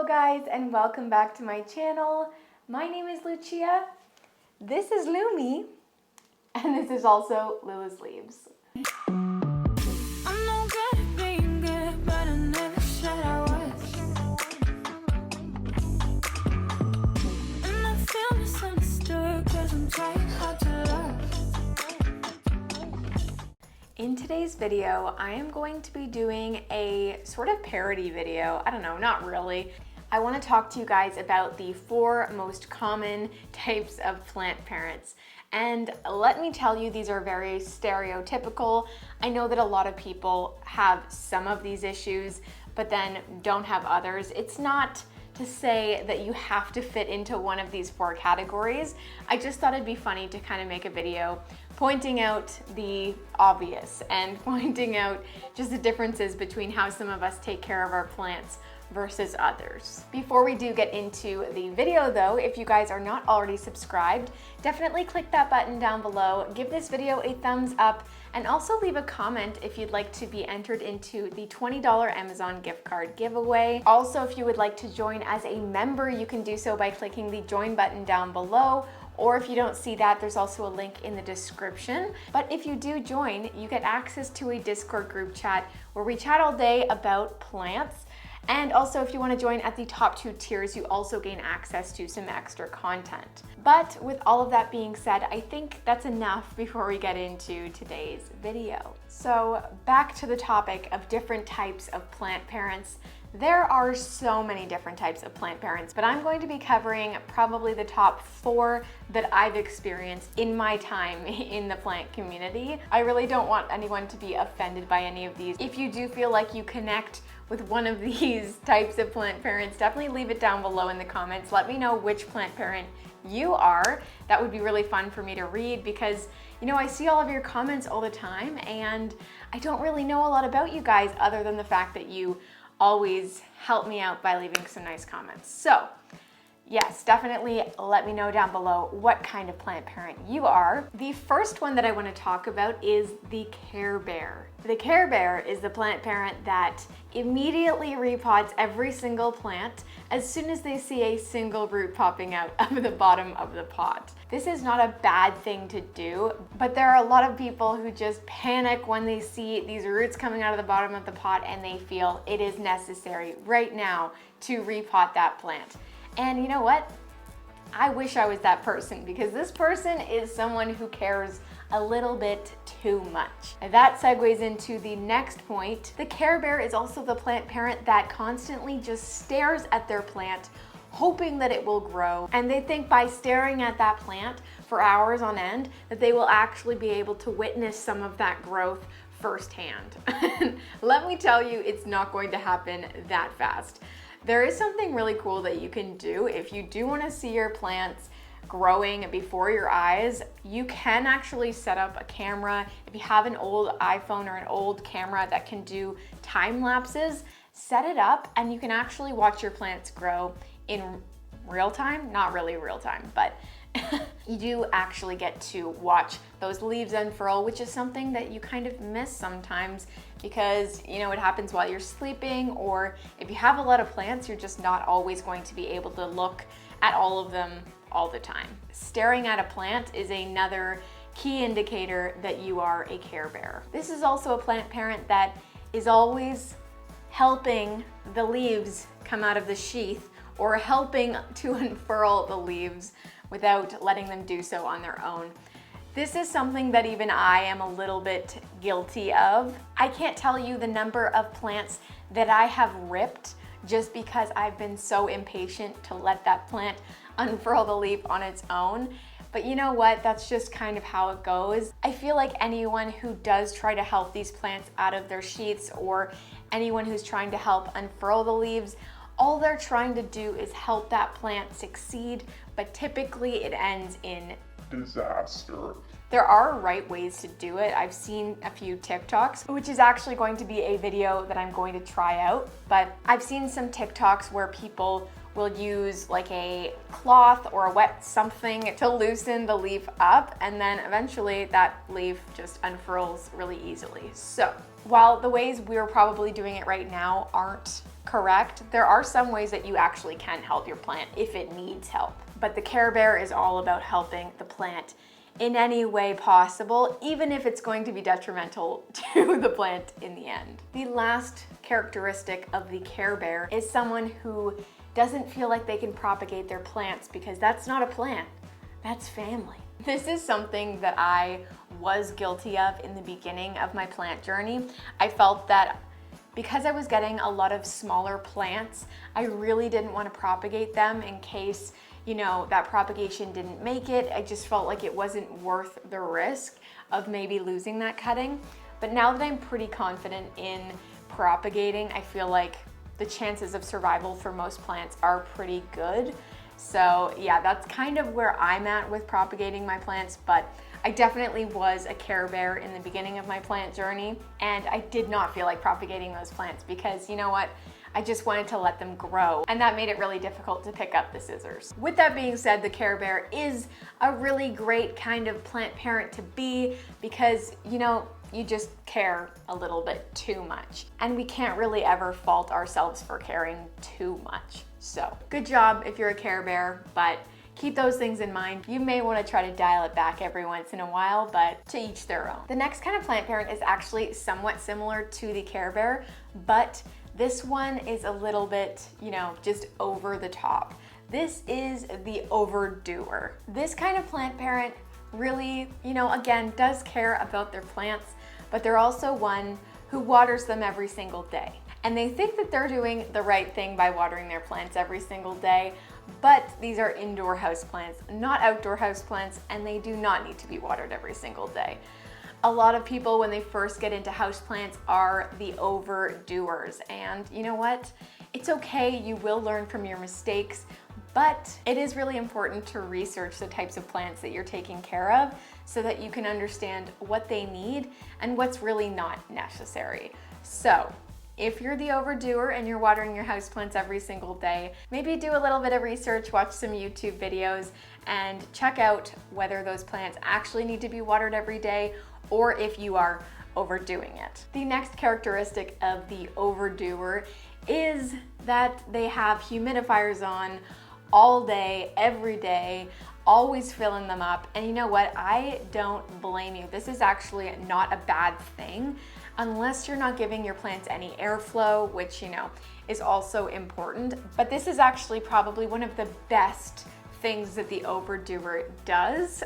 guys, and welcome back to my channel. My name is Lucia, this is Lumi, and this is also Lula's Leaves. In today's video, I am going to be doing a sort of parody video. I don't know, not really. I want to talk to you guys about the 4 most common types of plant parents. And let me tell you, these are very stereotypical. I know that a lot of people have some of these issues, but then don't have others. It's not to say that you have to fit into one of these 4 categories. I just thought it'd be funny to kind of make a video pointing out the obvious and pointing out just the differences between how some of us take care of our plants versus others. Before we do get into the video though, if you guys are not already subscribed, definitely click that button down below, give this video a thumbs up, and also leave a comment if you'd like to be entered into the $20 Amazon gift card giveaway. Also, if you would like to join as a member, you can do so by clicking the join button down below, or if you don't see that, there's also a link in the description. But if you do join, you get access to a Discord group chat where we chat all day about plants. And also, if you want to join at the top 2 tiers, you also gain access to some extra content. But with all of that being said, I think that's enough before we get into today's video. So back to the topic of different types of plant parents. There are so many different types of plant parents, but I'm going to be covering probably the top 4 that I've experienced in my time in the plant community. I really don't want anyone to be offended by any of these. If you do feel like you connect with one of these types of plant parents, definitely leave it down below in the comments. Let me know which plant parent you are. That would be really fun for me to read because, you know, I see all of your comments all the time and I don't really know a lot about you guys other than the fact that you always help me out by leaving some nice comments. So yes, definitely let me know down below what kind of plant parent you are. The first one that I want to talk about is the Care Bear. The Care Bear is the plant parent that immediately repots every single plant as soon as they see a single root popping out of the bottom of the pot. This is not a bad thing to do, but there are a lot of people who just panic when they see these roots coming out of the bottom of the pot and they feel it is necessary right now to repot that plant. And you know what? I wish I was that person because this person is someone who cares a little bit too much. And that segues into the next point. The Care Bear is also the plant parent that constantly just stares at their plant, hoping that it will grow. And they think by staring at that plant for hours on end, that they will actually be able to witness some of that growth firsthand. Let me tell you, it's not going to happen that fast. There is something really cool that you can do if you do want to see your plants growing before your eyes. You can actually set up a camera. If you have an old iPhone or an old camera that can do time lapses, set it up and you can actually watch your plants grow in real time. Not really real time, but you do actually get to watch those leaves unfurl, which is something that you kind of miss sometimes because, you know, it happens while you're sleeping, or if you have a lot of plants, you're just not always going to be able to look at all of them all the time. Staring at a plant is another key indicator that you are a Care Bear. This is also a plant parent that is always helping the leaves come out of the sheath or helping to unfurl the leaves without letting them do so on their own. This is something that even I am a little bit guilty of. I can't tell you the number of plants that I have ripped just because I've been so impatient to let that plant unfurl the leaf on its own. But you know what? That's just kind of how it goes. I feel like anyone who does try to help these plants out of their sheaths, or anyone who's trying to help unfurl the leaves, all they're trying to do is help that plant succeed, but typically it ends in disaster. There are right ways to do it. I've seen a few TikToks, which is actually going to be a video that I'm going to try out, but I've seen some TikToks where people will use like a cloth or a wet something to loosen the leaf up, and then eventually that leaf just unfurls really easily. So while the ways we're probably doing it right now aren't correct, there are some ways that you actually can help your plant if it needs help. But the Care Bear is all about helping the plant in any way possible, even if it's going to be detrimental to the plant in the end. The last characteristic of the Care Bear is someone who doesn't feel like they can propagate their plants, because that's not a plant, that's family. This is something that I was guilty of in the beginning of my plant journey. I felt that because I was getting a lot of smaller plants, I really didn't want to propagate them in case, you know, that propagation didn't make it. I just felt like it wasn't worth the risk of maybe losing that cutting. But now that I'm pretty confident in propagating, I feel like the chances of survival for most plants are pretty good. So yeah, that's kind of where I'm at with propagating my plants, but I definitely was a Care Bear in the beginning of my plant journey, and I did not feel like propagating those plants because, you know what, I just wanted to let them grow, and that made it really difficult to pick up the scissors. With that being said, the Care Bear is a really great kind of plant parent to be because, you know, you just care a little bit too much, and we can't really ever fault ourselves for caring too much. So good job if you're a Care Bear, but keep those things in mind. You may want to try to dial it back every once in a while, but to each their own. The next kind of plant parent is actually somewhat similar to the Care Bear, but this one is a little bit, you know, just over the top. This is the Overdoer. This kind of plant parent really, you know, again, does care about their plants, but they're also one who waters them every single day. And they think that they're doing the right thing by watering their plants every single day, but these are indoor houseplants, not outdoor houseplants, and they do not need to be watered every single day. A lot of people, when they first get into houseplants, are the overdoers. And you know what? It's okay, you will learn from your mistakes, but it is really important to research the types of plants that you're taking care of so that you can understand what they need and what's really not necessary. So, if you're the overdoer and you're watering your houseplants every single day, maybe do a little bit of research, watch some YouTube videos, and check out whether those plants actually need to be watered every day or if you are overdoing it. The next characteristic of the overdoer is that they have humidifiers on all day, every day, always filling them up. And you know what? I don't blame you. This is actually not a bad thing, unless you're not giving your plants any airflow, which, you know, is also important. But this is actually probably one of the best things that the overdoer does.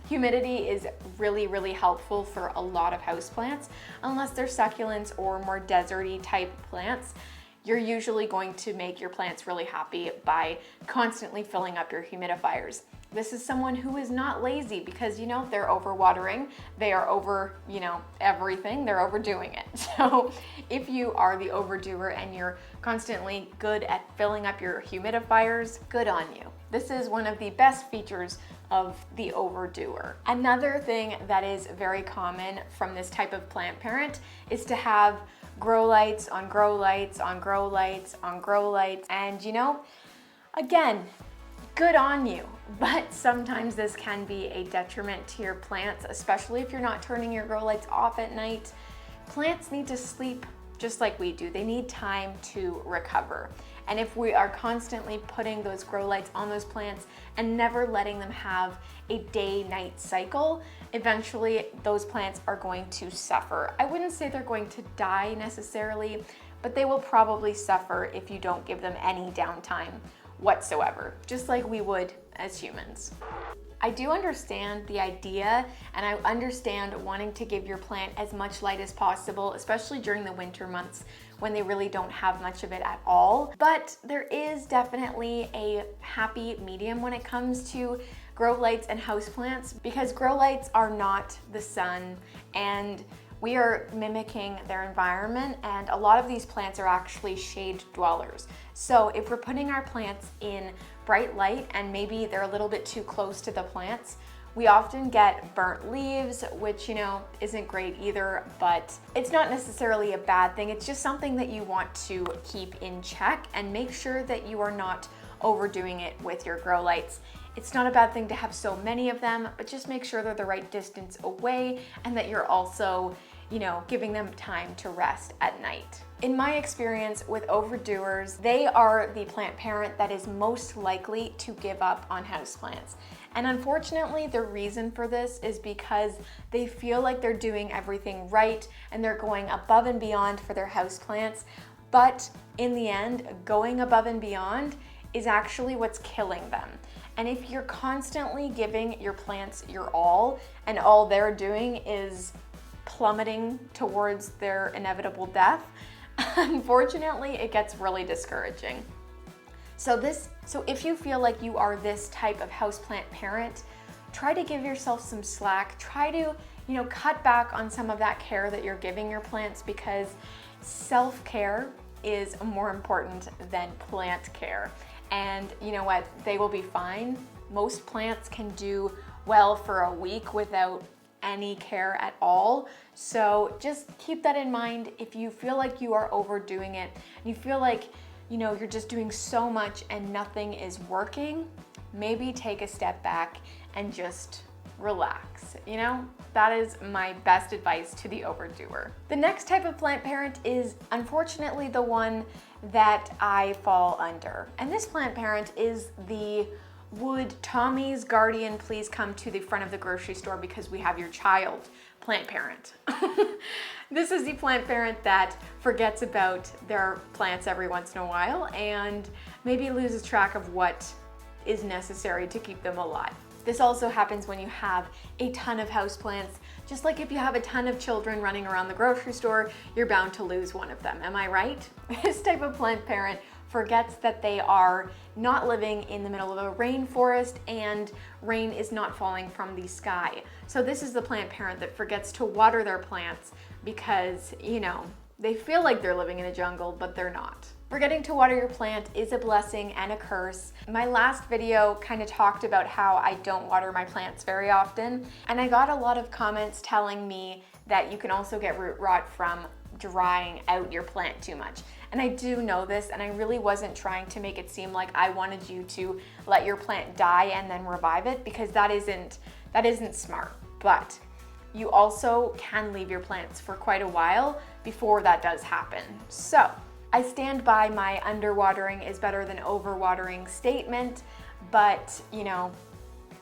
Humidity is really, really helpful for a lot of houseplants. Unless they're succulents or more deserty type plants, you're usually going to make your plants really happy by constantly filling up your humidifiers. This is someone who is not lazy because, you know, they're overwatering, they are over, you know, everything, they're overdoing it. So if you are the overdoer and you're constantly good at filling up your humidifiers, good on you. This is one of the best features of the overdoer. Another thing that is very common from this type of plant parent is to have grow lights on grow lights on grow lights on grow lights. And you know, again, good on you, but sometimes this can be a detriment to your plants, especially if you're not turning your grow lights off at night. Plants need to sleep just like we do. They need time to recover. And if we are constantly putting those grow lights on those plants and never letting them have a day-night cycle, eventually those plants are going to suffer. I wouldn't say they're going to die necessarily, but they will probably suffer if you don't give them any downtime whatsoever, just like we would as humans. I do understand the idea, and I understand wanting to give your plant as much light as possible, especially during the winter months when they really don't have much of it at all. But there is definitely a happy medium when it comes to grow lights and houseplants, because grow lights are not the sun, and we are mimicking their environment, and a lot of these plants are actually shade dwellers. So if we're putting our plants in bright light and maybe they're a little bit too close to the plants, we often get burnt leaves, which, you know, isn't great either, but it's not necessarily a bad thing. It's just something that you want to keep in check and make sure that you are not overdoing it with your grow lights. It's not a bad thing to have so many of them, but just make sure they're the right distance away and that you're also, giving them time to rest at night. In my experience with overdoers, they are the plant parent that is most likely to give up on houseplants. And unfortunately, the reason for this is because they feel like they're doing everything right and they're going above and beyond for their houseplants. But in the end, going above and beyond is actually what's killing them. And if you're constantly giving your plants your all and all they're doing is plummeting towards their inevitable death, unfortunately, it gets really discouraging. So if you feel like you are this type of houseplant parent, try to give yourself some slack. Try to, cut back on some of that care that you're giving your plants, because self-care is more important than plant care. And you know what? They will be fine. Most plants can do well for a week without any care at all. So just keep that in mind. If you feel like you are overdoing it and you feel like you're just doing so much and nothing is working, maybe take a step back and just relax. That is my best advice to the overdoer. The next type of plant parent is unfortunately the one that I fall under. And this plant parent is the "would Tommy's guardian please come to the front of the grocery store because we have your child" plant parent. This is the plant parent that forgets about their plants every once in a while and maybe loses track of what is necessary to keep them alive. This also happens when you have a ton of houseplants. Just like if you have a ton of children running around the grocery store, you're bound to lose one of them. Am I right? This type of plant parent forgets that they are not living in the middle of a rainforest and rain is not falling from the sky. So this is the plant parent that forgets to water their plants because, they feel like they're living in a jungle, but they're not. Forgetting to water your plant is a blessing and a curse. My last video kind of talked about how I don't water my plants very often, and I got a lot of comments telling me that you can also get root rot from drying out your plant too much. And I do know this, and I really wasn't trying to make it seem like I wanted you to let your plant die and then revive it, because that isn't smart. But you also can leave your plants for quite a while before that does happen. So I stand by my underwatering is better than overwatering statement, but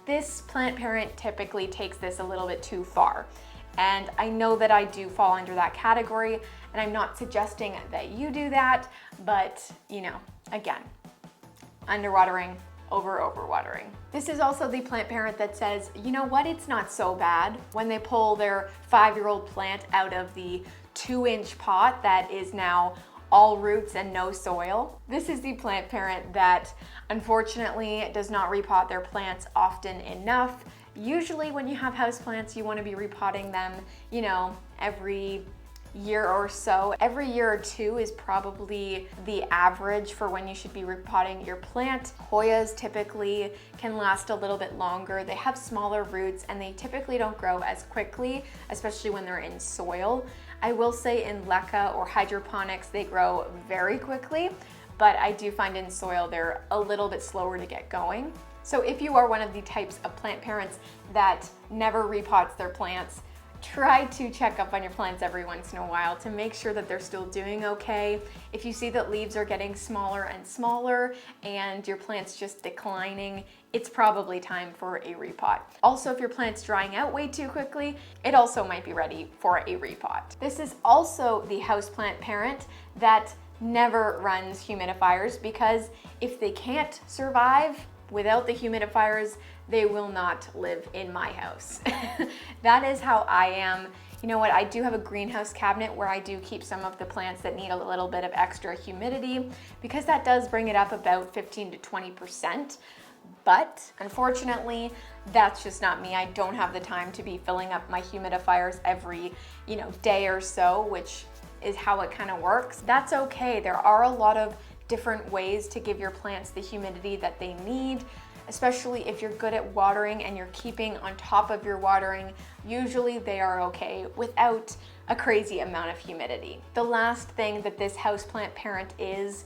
this plant parent typically takes this a little bit too far. And I know that I do fall under that category, and I'm not suggesting that you do that, but again, underwatering over overwatering. This is also the plant parent that says, you know what, it's not so bad, when they pull their 5-year-old plant out of the 2-inch pot that is now all roots and no soil. This is the plant parent that unfortunately does not repot their plants often enough. Usually when you have houseplants, you want to be repotting them, every year or so. Every year or 2 is probably the average for when you should be repotting your plant. Hoyas typically can last a little bit longer. They have smaller roots and they typically don't grow as quickly, especially when they're in soil. I will say in leca or hydroponics, they grow very quickly, but I do find in soil they're a little bit slower to get going. So if you are one of the types of plant parents that never repots their plants, try to check up on your plants every once in a while to make sure that they're still doing okay. If you see that leaves are getting smaller and smaller and your plant's just declining, it's probably time for a repot. Also, if your plant's drying out way too quickly, it also might be ready for a repot. This is also the houseplant parent that never runs humidifiers, because if they can't survive without the humidifiers, they will not live in my house. That is how I am. You know what, I do have a greenhouse cabinet where I do keep some of the plants that need a little bit of extra humidity, because that does bring it up about 15 to 20%. But unfortunately, that's just not me. I don't have the time to be filling up my humidifiers every, day or so, which is how it kind of works. That's okay. There are a lot of different ways to give your plants the humidity that they need, especially if you're good at watering and you're keeping on top of your watering. Usually they are okay without a crazy amount of humidity. The last thing that this houseplant parent is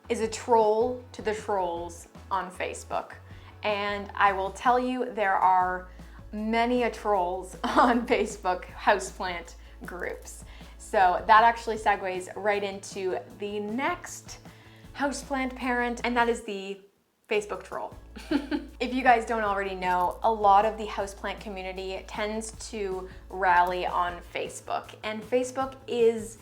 a troll to the trolls on Facebook. And I will tell you, there are many trolls on Facebook houseplant groups. So that actually segues right into the next houseplant parent, and that is the Facebook troll. If you guys don't already know, a lot of the houseplant community tends to rally on Facebook, and Facebook is,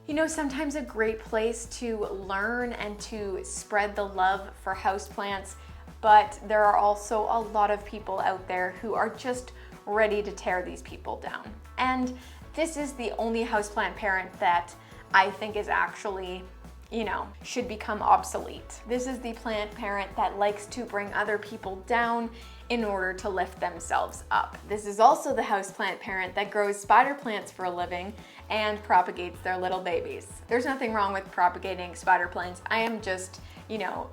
you know, sometimes a great place to learn and to spread the love for houseplants, but there are also a lot of people out there who are just ready to tear these people down. And this is the only houseplant parent that I think is actually, you know, should become obsolete. This is the plant parent that likes to bring other people down in order to lift themselves up. This is also the houseplant parent that grows spider plants for a living and propagates their little babies. There's nothing wrong with propagating spider plants. I am just, you know,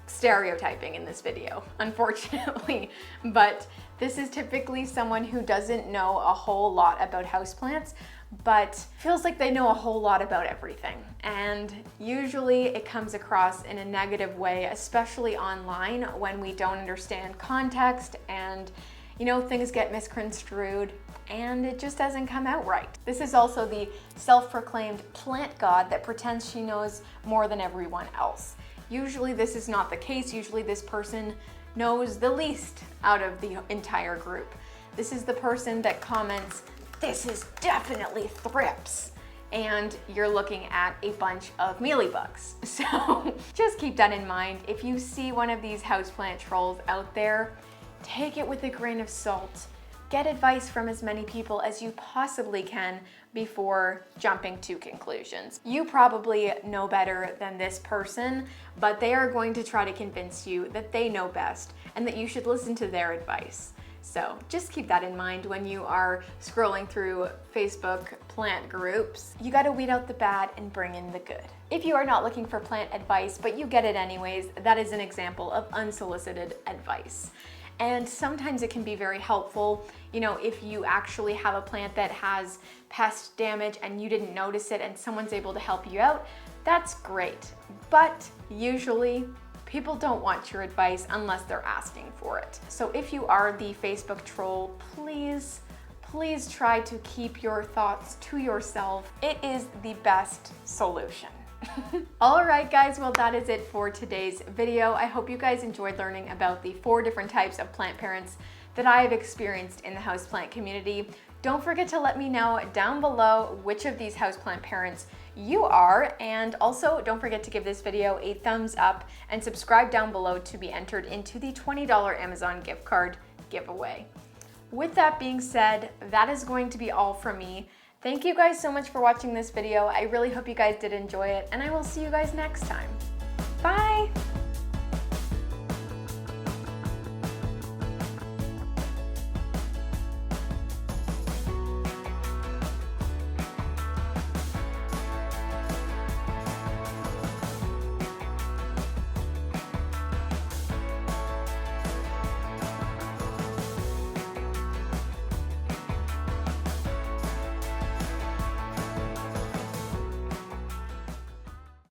stereotyping in this video, unfortunately. But this is typically someone who doesn't know a whole lot about houseplants, but feels like they know a whole lot about everything. And usually it comes across in a negative way, especially online when we don't understand context and, you know, things get misconstrued and it just doesn't come out right. This is also the self-proclaimed plant god that pretends she knows more than everyone else. Usually this is not the case. Usually this person knows the least out of the entire group. This is the person that comments, "This is definitely thrips," and you're looking at a bunch of mealybugs. So just keep that in mind. If you see one of these houseplant trolls out there, take it with a grain of salt. Get advice from as many people as you possibly can before jumping to conclusions. You probably know better than this person, but they are going to try to convince you that they know best and that you should listen to their advice. So just keep that in mind when you are scrolling through Facebook plant groups. You gotta weed out the bad and bring in the good. If you are not looking for plant advice, but you get it anyways, that is an example of unsolicited advice. And sometimes it can be very helpful, you know, if you actually have a plant that has pest damage and you didn't notice it and someone's able to help you out, that's great. But usually people don't want your advice unless they're asking for it. So if you are the Facebook troll, please try to keep your thoughts to yourself. It is the best solution. All right, guys, well, that is it for today's video. I hope you guys enjoyed learning about the 4 different types of plant parents that I have experienced in the houseplant community. Don't forget to let me know down below which of these houseplant parents you are, and also don't forget to give this video a thumbs up and subscribe down below to be entered into the $20 Amazon gift card giveaway. With that being said, that is going to be all from me. Thank you guys so much for watching this video. I really hope you guys did enjoy it, and I will see you guys next time. Bye!